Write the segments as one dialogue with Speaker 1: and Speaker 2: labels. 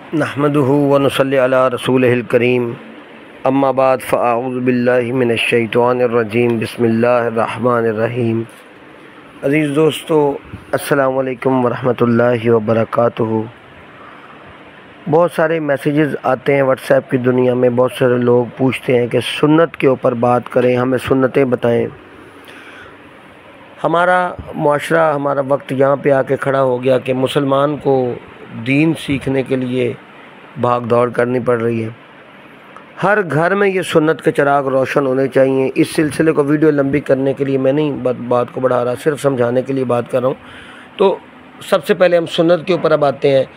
Speaker 1: नहमदुहु व नसल्ली अला रसूलिहिल करीम अम्मा बाद फ़अऊज़ु बिल्लाहि मिनश्शैतानिर रजीम बिस्मिल्लाहिर रहमानिर रहीम। अज़ीज़ दोस्तों, अस्सलामु अलैकुम व रहमतुल्लाहि व बरकातुहू। बहुत सारे मैसेजेस आते हैं व्हाट्सएप की दुनिया में। बहुत सारे लोग पूछते हैं कि सुन्नत के ऊपर बात करें, हमें सुन्नतें बताएं। हमारा मुआशरा, हमारा वक्त यहाँ पे आके खड़ा हो गया कि मुसलमान को दीन सीखने के लिए भाग दौड़ करनी पड़ रही है। हर घर में ये सुन्नत के चिराग रोशन होने चाहिए। इस सिलसिले को वीडियो लंबी करने के लिए मैं नहीं बात को बढ़ा रहा, सिर्फ समझाने के लिए बात कर रहा हूँ। तो सबसे पहले हम सुन्नत के ऊपर अब आते हैं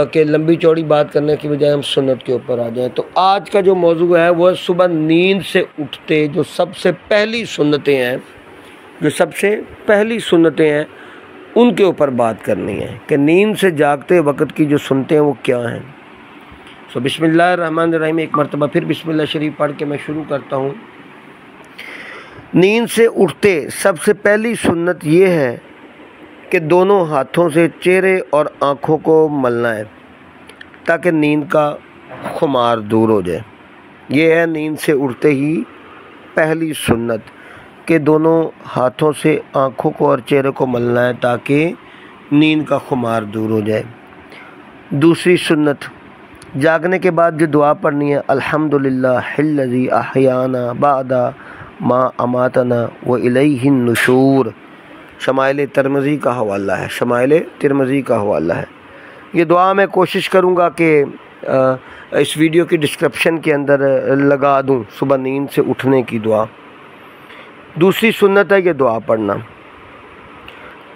Speaker 1: कि लंबी चौड़ी बात करने की बजाय हम सुन्नत के ऊपर आ जाएं। तो आज का जो मौजू है वह सुबह नींद से उठते जो सबसे पहली सुन्नतें हैं, उनके ऊपर बात करनी है कि नींद से जागते वक्त की जो सुनते हैं वो क्या हैं। सो बिस्मिल्लाहिर्रहमानिर्रहीम, एक मरतबा फिर बिस्मिल्लाह शरीफ पढ़ के मैं शुरू करता हूँ। नींद से उठते सबसे पहली सुन्नत ये है कि दोनों हाथों से चेहरे और आँखों को मलना है ताकि नींद का खुमार दूर हो जाए। ये है नींद से उठते ही पहली सुन्नत कि दोनों हाथों से आँखों को और चेहरे को मलना है ताकि नींद का खुमार दूर हो जाए। दूसरी सुन्नत, जागने के बाद जो दुआ पढ़नी है, अल्हम्दुलिल्लाहिल्लज़ी अहयाना बादा मा अमातना व इलैहिन नुशूर। शमाइल तिरमिज़ी का हवाला है। ये दुआ मैं कोशिश करूँगा कि इस वीडियो की डिस्क्रिप्शन के अंदर लगा दूँ, सुबह नींद से उठने की दुआ। दूसरी सुन्नत है ये दुआ पढ़ना।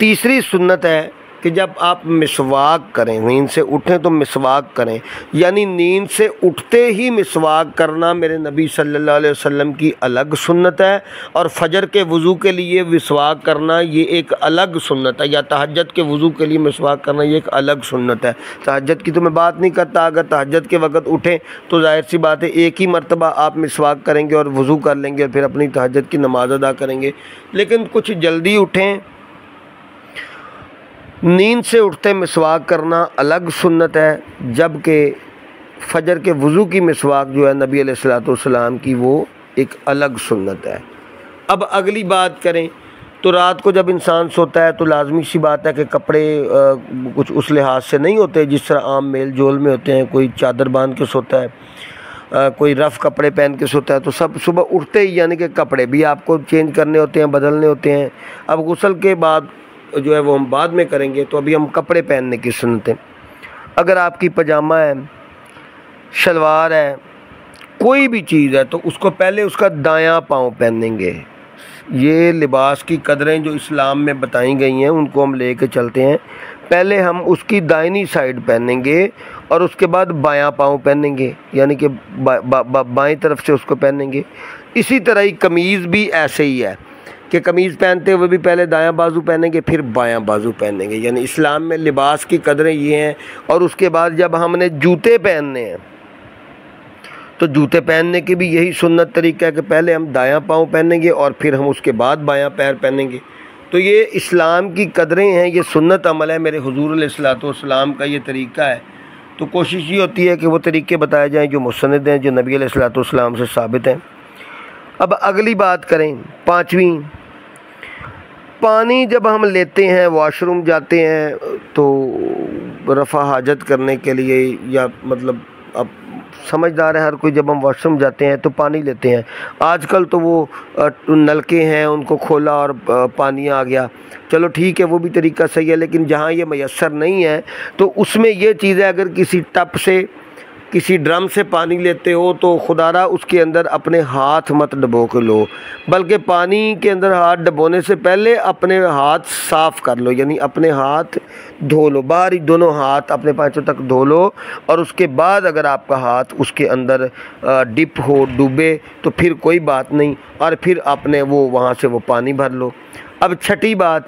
Speaker 1: तीसरी सुन्नत है कि जब आप मिसवाक करें, नींद से उठें तो मिसवाक करें, यानी नींद से उठते ही मिसवाक करना मेरे नबी सल्लल्लाहु अलैहि वसल्लम की अलग सुन्नत है। और फजर के वज़ू के लिए मिसवाक करना ये एक अलग सुन्नत है, या तहज्जुद के वज़ू के लिए मिसवाक करना ये एक अलग सुन्नत है। तहज्जुद की तो मैं बात नहीं करता, अगर तहज्जुद के वक्त उठें तो जाहिर सी बात है एक ही मरतबा आप मिसवाक करेंगे और वज़ू कर लेंगे और फिर अपनी तहज्जुद की नमाज़ अदा करेंगे। लेकिन कुछ जल्दी उठें, नींद से उठते मिसवाक करना अलग सुन्नत है, जबकि फजर के वज़ू की मिसवाक जो है नबी अलैहिस्सलातु वस्सलाम की, वो एक अलग सुन्नत है। अब अगली बात करें तो रात को जब इंसान सोता है तो लाजमी सी बात है कि कपड़े कुछ उस लिहाज से नहीं होते जिस तरह आम मेल जोल में होते हैं। कोई चादर बांध के सोता है, कोई रफ़ कपड़े पहन के सोता है। तो सब सुबह उठते ही यानी कि कपड़े भी आपको चेंज करने होते हैं, बदलने होते हैं। अब गुस्ल के बाद जो है वो हम बाद में करेंगे, तो अभी हम कपड़े पहनने की सुनते हैं। अगर आपकी पजामा है, शलवार है, कोई भी चीज़ है, तो उसको पहले उसका दायां पाँव पहनेंगे। ये लिबास की कदरें जो इस्लाम में बताई गई हैं उनको हम लेके चलते हैं। पहले हम उसकी दाहिनी साइड पहनेंगे और उसके बाद बायां पाँव पहनेंगे, यानी कि बाएं तरफ से उसको पहनेंगे। इसी तरह ही कमीज़ भी ऐसे ही है कि कमीज़ पहनते हुए भी पहले दायां बाजू पहनेंगे फिर बायां बाजू पहनेंगे। यानी इस्लाम में लिबास की कदरें ये हैं। और उसके बाद जब हमने जूते पहनने हैं तो जूते पहनने की भी यही सुन्नत तरीका है कि पहले हम दायां पाँव पहनेंगे और फिर हम उसके बाद बायां पैर पहनेंगे। तो ये इस्लाम की कदरें हैं, ये सुन्नत अमल है, मेरे हुजूर अलैहिस्सलातु वस्सलाम का ये तरीका है। तो कोशिश ये होती है कि वो तरीके बताए जाएँ जो मुस्नद हैं, जो नबी अलैहिस्सलातु वस्सलाम से साबित हैं। अब अगली बात करें, पाँचवीं, पानी जब हम लेते हैं, वॉशरूम जाते हैं तो रफ़ा हाजत करने के लिए, या मतलब अब समझदार है हर कोई, जब हम वॉशरूम जाते हैं तो पानी लेते हैं। आजकल तो वो नलके हैं, उनको खोला और पानी आ गया, चलो ठीक है, वो भी तरीका सही है। लेकिन जहाँ ये मैसर नहीं है तो उसमें ये चीज़ है, अगर किसी टप से, किसी ड्रम से पानी लेते हो तो खुदारा उसके अंदर अपने हाथ मत डबो के लो, बल्कि पानी के अंदर हाथ डबोने से पहले अपने हाथ साफ़ कर लो, यानी अपने हाथ धो लो, बाहरी दोनों हाथ अपने पाँचों तक धो लो। और उसके बाद अगर आपका हाथ उसके अंदर डिप हो, डूबे, तो फिर कोई बात नहीं, और फिर अपने वो वहाँ से वो पानी भर लो। अब छठी बात,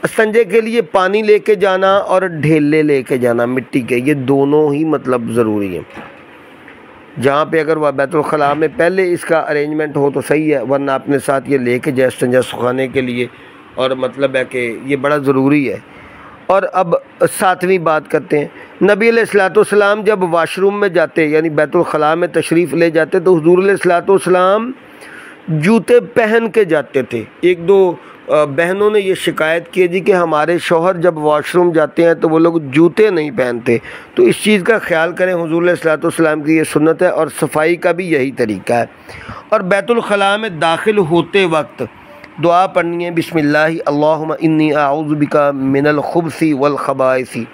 Speaker 1: संजय के लिए पानी लेके जाना और ढेले लेके जाना मिट्टी के, ये दोनों ही मतलब ज़रूरी हैं। जहाँ पे अगर वह बैतुल खला में पहले इसका अरेंजमेंट हो तो सही है, वरना अपने साथ ये लेके जाए संजय सुखाने के लिए, और मतलब है कि ये बड़ा ज़रूरी है। और अब सातवीं बात करते हैं। नबी अलैहिस्सलाम जब वाशरूम में जाते यानी बैतुल खला में तशरीफ़ ले जाते तो हुज़ूर अलैहिस्सलाम जूते पहन के जाते थे। एक दो बहनों ने ये शिकायत की जी कि हमारे शौहर जब वॉशरूम जाते हैं तो वो लोग जूते नहीं पहनते, तो इस चीज़ का ख्याल करें। हुज़ूर अलैहिस्सलाम की ये सुन्नत है और सफाई का भी यही तरीका है। और बैतुल खला में दाखिल होते वक्त दुआ पढ़नी है, बिस्मिल्लाह अल्लाहुम्मा इन्नी अऊज़ु बिका मिनल खुब्सी वल खबाइसी,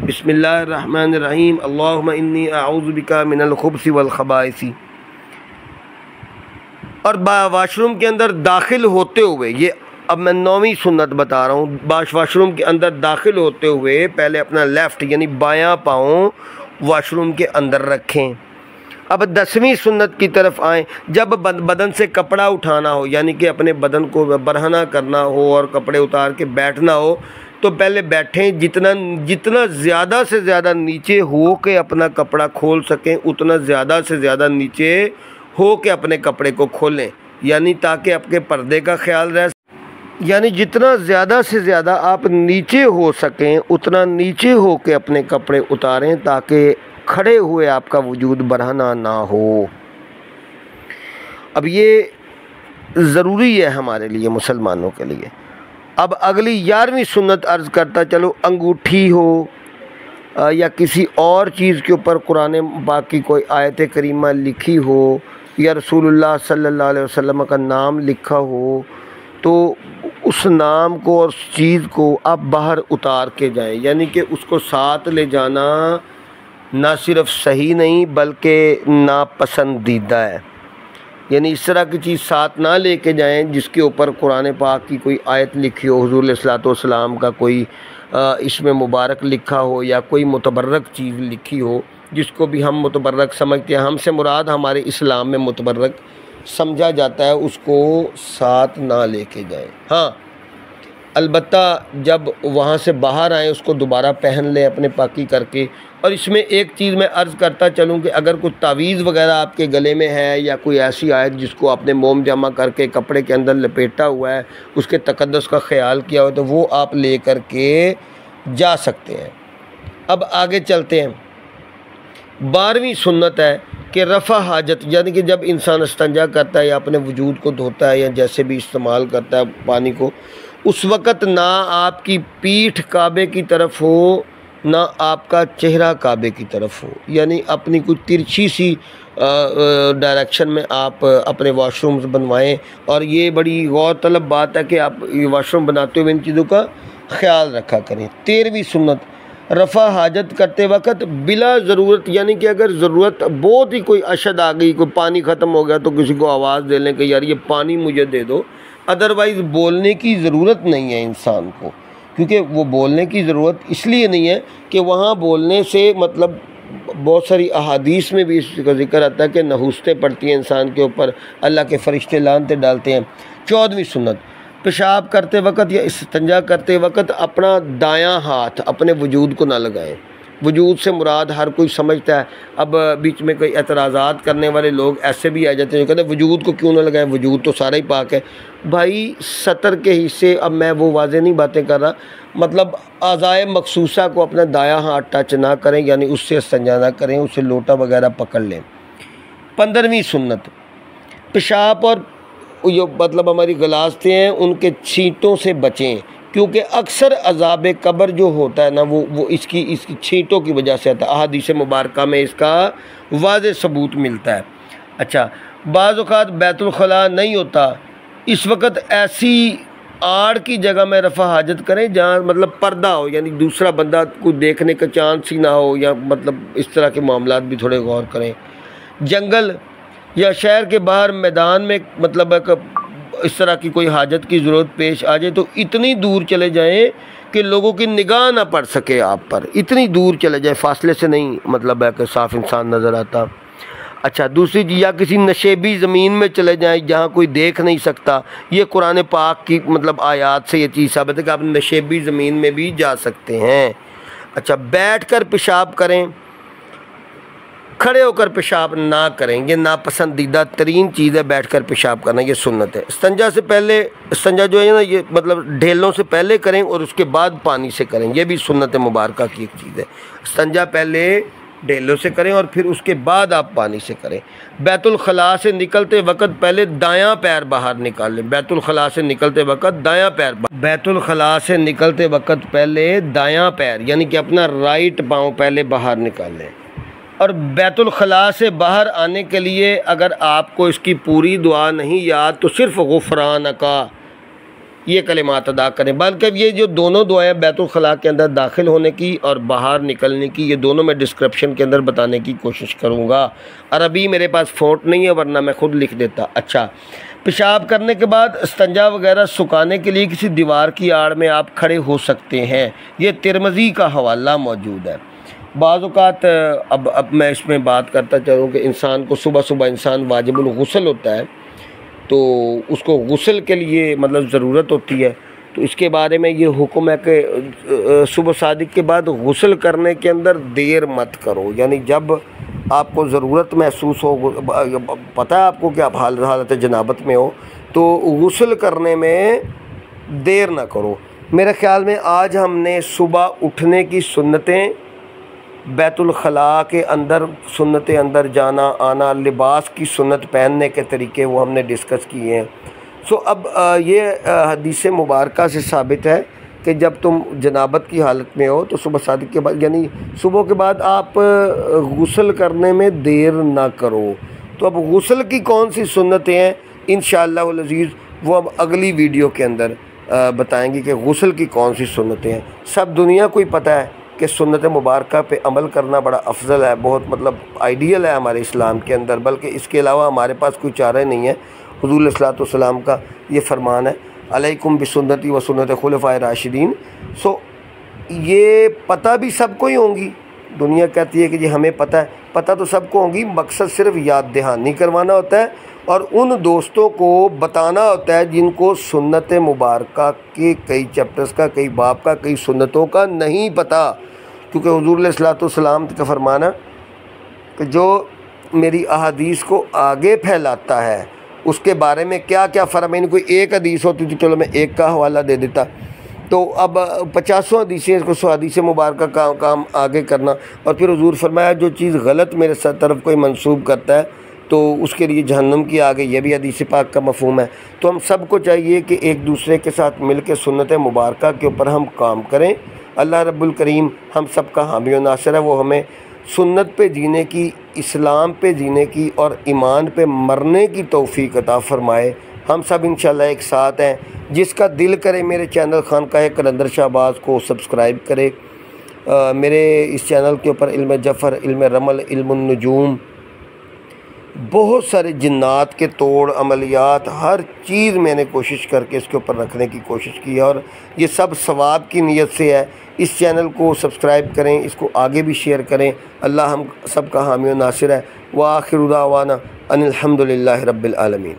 Speaker 1: बिस्मिल्लाहिर रहमानिर रहीम, अल्लाहुम्मा इन्नी अऊज़ु बिका मिनल खुब्सी वल खबाइसी। और वाशरूम के अंदर दाखिल होते हुए, ये अब मैं 9वीं सुन्नत बता रहा हूँ, वाशरूम के अंदर दाखिल होते हुए पहले अपना लेफ़्ट यानी बायां पाँव वाशरूम के अंदर रखें। अब 10वीं सुन्नत की तरफ आएँ। जब बदन से कपड़ा उठाना हो यानी कि अपने बदन को बरहना करना हो और कपड़े उतार के बैठना हो तो पहले बैठें, जितना ज़्यादा से ज़्यादा नीचे हो के अपना कपड़ा खोल सकें उतना ज़्यादा से ज़्यादा नीचे हो के अपने कपड़े को खोलें, यानी ताकि आपके पर्दे का ख्याल रहे। यानी जितना ज़्यादा से ज़्यादा आप नीचे हो सकें उतना नीचे हो के अपने कपड़े उतारें ताकि खड़े हुए आपका वजूद बरहना ना हो। अब ये ज़रूरी है हमारे लिए, मुसलमानों के लिए। अब अगली 11वीं सुन्नत अर्ज़ करता चलो, अंगूठी हो या किसी और चीज़ के ऊपर कुरान पाक की कोई आयत करीमा लिखी हो या रसूलुल्लाह सल्लल्लाहु अलैहि वसल्लम का नाम लिखा हो तो उस नाम को और उस चीज़ को आप बाहर उतार के जाएं, यानी कि उसको साथ ले जाना ना सिर्फ सही नहीं बल्कि नापसंदीदा है। यानी इस तरह की चीज़ साथ ना लेके जाएं जिसके ऊपर कुरान पाक की कोई आयत लिखी हो, हुज़ूर अलैहिस्सलाम का कोई इसमें मुबारक लिखा हो या कोई मुतबर्रक चीज़ लिखी हो जिसको भी हम मुतबर्रक समझते हैं। हमसे मुराद हमारे इस्लाम में मुतबर्रक समझा जाता है, उसको साथ ना लेके जाएं। हाँ, अलबत्ता जब वहाँ से बाहर आएँ उसको दोबारा पहन लें अपने पाकी करके। और इसमें एक चीज़ मैं अर्ज़ करता चलूँ कि अगर कोई तावीज़ वग़ैरह आपके गले में है या कोई ऐसी आयत जिसको आपने मोम जमा करके कपड़े के अंदर लपेटा हुआ है, उसके तक़द्दुस का ख्याल किया हो तो वो आप ले कर के जा सकते हैं। अब आगे चलते हैं। 12वीं सुन्नत है कि रफ़ा हाजत, यानी कि जब इंसान इस्तंजा करता है या अपने वजूद को धोता है या जैसे भी इस्तेमाल करता है पानी को, उस वक़्त ना आपकी पीठ काबे की तरफ हो ना आपका चेहरा काबे की तरफ हो, यानी अपनी कुछ तिरछी सी डायरेक्शन में आप अपने वाशरूम्स बनवाएं। और ये बड़ी गौर तलब बात है कि आप ये वाशरूम बनाते हुए इन चीज़ों का ख्याल रखा करें। 13वीं सुन्नत, रफ़ा हाजत करते वक्त बिला ज़रूरत, यानी कि अगर ज़रूरत बहुत ही कोई अशद आ गई, कोई पानी ख़त्म हो गया तो किसी को आवाज़ दे लें कि यार ये पानी मुझे दे दो। अदरवाइज़ बोलने की ज़रूरत नहीं है इंसान को, क्योंकि वो बोलने की ज़रूरत इसलिए नहीं है कि वहाँ बोलने से मतलब बहुत सारी अहादीस में भी इसका जिक्र आता है कि नहुस्ते पड़ती हैं इंसान के ऊपर, अल्लाह के फरिश्ते लानते डालते हैं। 14वीं सुन्नत, पेशाब करते वक्त या इस्तिंजा करते वक्त अपना दायां हाथ अपने वजूद को ना लगाएं। वजूद से मुराद हर कोई समझता है। अब बीच में कोई एतराज़ात करने वाले लोग ऐसे भी आ जाते हैं जो कहते हैं वजूद को क्यों ना लगाएं, वजूद तो सारा ही पाक है। भाई सतर के हिस्से, अब मैं वो वाज़े नहीं बातें कर रहा, मतलब आज़ाए मखसूसा को अपना दायां हाथ टच ना करें, यानी उससे इस्तिंजा ना करें, उससे लोटा वगैरह पकड़ लें। 15वीं सुन्नत, पेशाब और जो मतलब हमारी गलास्ते हैं उनके छींटों से बचें, क्योंकि अक्सर अज़ाब कब्र जो होता है ना वो इसकी छींटों की वजह से आता है। अहादीस मुबारका में इसका वाज़े सबूत मिलता है। अच्छा, बाज़ औक़ात बैतुल खला नहीं होता, इस वक्त ऐसी आड़ की जगह में रफ़ा हाजत करें जहाँ मतलब पर्दा हो, यानी दूसरा बंदा को देखने का चांस ही ना हो, या मतलब इस तरह के मामलात भी थोड़े गौर करें। जंगल या शहर के बाहर मैदान में मतलब इस तरह की कोई हाजत की ज़रूरत पेश आ जाए तो इतनी दूर चले जाएं कि लोगों की निगाह ना पड़ सके आप पर, इतनी दूर चले जाए, फासले से नहीं मतलब है कि साफ़ इंसान नज़र आता। अच्छा, दूसरी चीज़, या किसी नशेबी ज़मीन में चले जाएं जहाँ कोई देख नहीं सकता। ये कुरान पाक की मतलब आयात से ये चीज़ साबित है कि आप नशेबी ज़मीन में भी जा सकते हैं। अच्छा, बैठ कर पेशाब करें खड़े होकर पेशाब ना करें, ये नापसंदीदा तरीन चीज़ है, बैठकर पेशाब करना, ये सुन्नत है। इस्तंजा से पहले, इस्तंजा जो है ना ये मतलब ढेलों से पहले करें और उसके बाद पानी से करें, ये भी सुन्नत मुबारका की एक चीज़ है। इस्तंजा पहले ढेलों से करें और फिर उसके बाद आप पानी से करें। बैतुल खला से निकलते वक्त पहले दायां पैर बाहर निकालें। बैतुल खला से निकलते वक्त दायां पैर, बैतुल खला से निकलते वक्त पहले दायां पैर यानी कि अपना राइट पाँव पहले बाहर निकालें। और बैतुल खला से बाहर आने के लिए अगर आपको इसकी पूरी दुआ नहीं याद तो सिर्फ़ गुफ़रान का ये कलिमात अदा करें। बल्कि ये जो दोनों दुआएं बैतुल खला के अंदर दाखिल होने की और बाहर निकलने की, ये दोनों मैं डिस्क्रिप्शन के अंदर बताने की कोशिश करूँगा। अरबी मेरे पास फ़ॉन्ट नहीं है वरना मैं ख़ुद लिख देता। अच्छा, पेशाब करने के बाद इस्तंजा वगैरह सुखाने के लिए किसी दीवार की आड़ में आप खड़े हो सकते हैं। ये तिरमिज़ी का हवाला मौजूद है। बाज़ औक़ात अब मैं इसमें बात करता चलूँ कि इंसान को सुबह सुबह इंसान वाजिबुल गुस्ल होता है, तो उसको गुस्ल के लिए मतलब ज़रूरत होती है, तो इसके बारे में ये हुक्म है कि सुबह सादिक के बाद गुस्ल करने के अंदर देर मत करो। यानी जब आपको ज़रूरत महसूस हो, पता है आपको कि आप हालत जनाबत में हो, तो गुस्ल करने में देर ना करो। मेरे ख़्याल में आज हमने सुबह उठने की सुन्नतें, बैतुल खला के अंदर सुन्नतें, अंदर जाना आना, लिबास की सुन्नत, पहनने के तरीके, वो हमने डिस्कस किए हैं। सो अब ये हदीस मुबारका से साबित है कि जब तुम जनाबत की हालत में हो तो सुबह सादिक के बाद यानी सुबह के बाद आप गुस्ल करने में देर ना करो। तो अब गुस्ल की कौन सी सुन्नतें हैं इंशाअल्लाह अल अज़ीज़ वो अब अगली वीडियो के अंदर बताएंगे कि गुस्ल की कौन सी सुन्नतें हैं। सब दुनिया को ही पता है कि सुन्नत मुबारका पे अमल करना बड़ा अफजल है, बहुत मतलब आइडियल है हमारे इस्लाम के अंदर, बल्कि इसके अलावा हमारे पास कोई चारा नहीं है। हुज़ूर अलैहिस्सलातु वस्सलाम का ये फरमान है, अलैकुम बिसुन्नती व सुन्नत खुलफ़ाए राशिदीन। सो ये पता भी सबको ही होंगी। दुनिया कहती है कि जी हमें पता है, पता तो सबको होंगी, मकसद सिर्फ याद दहानी करवाना होता है और उन दोस्तों को बताना होता है जिनको सुन्नत मुबारका के कई चैप्टर्स का, कई बाब का, कई सुन्नतों का नहीं पता। क्योंकि हुज़ूर अलैहिस्सलातु वस्सलाम का फरमाना कि जो मेरी अहादीस को आगे फैलाता है उसके बारे में क्या क्या फ़रमाया। कोई एक हदीस होती तो चलो मैं एक का हवाला दे देता, तो अब 50 हदीसें, इसको 100 हदीस मुबारका का काम आगे करना। और फिर हुज़ूर फरमाया जो चीज़ गलत मेरे तरफ कोई मंसूब करता है तो उसके लिए जहन्नुम की आगे, ये भी हदीस पाक का मफ़हूम है। तो हम सबको चाहिए कि एक दूसरे के साथ मिल के सुन्नत मुबारका के ऊपर हम काम करें। अल्लाह रब्बुल करीम हम सब का हामी और नासिर है, वो हमें सुन्नत पे जीने की, इस्लाम पे जीने की और ईमान पे मरने की तौफ़ीक अता फ़रमाए। हम सब इंशाअल्लाह एक साथ हैं। जिसका दिल करे मेरे चैनल खानकाह कलंदर शाहबाज़ को सब्सक्राइब करे। मेरे इस चैनल के ऊपर इल्म जफ़र, इल्म रमल, इल्म नुजूम, बहुत सारे जिन्नात के तोड़ अमलियात, हर चीज़ मैंने कोशिश करके इसके ऊपर रखने की कोशिश की है और ये सब सवाब की नीयत से है। इस चैनल को सब्सक्राइब करें, इसको आगे भी शेयर करें। अल्लाह हम सब का हामी और नासिर है। व आखिर दावाना अनिल हम्दुलिल्लाहि रब्बिल आलमीन।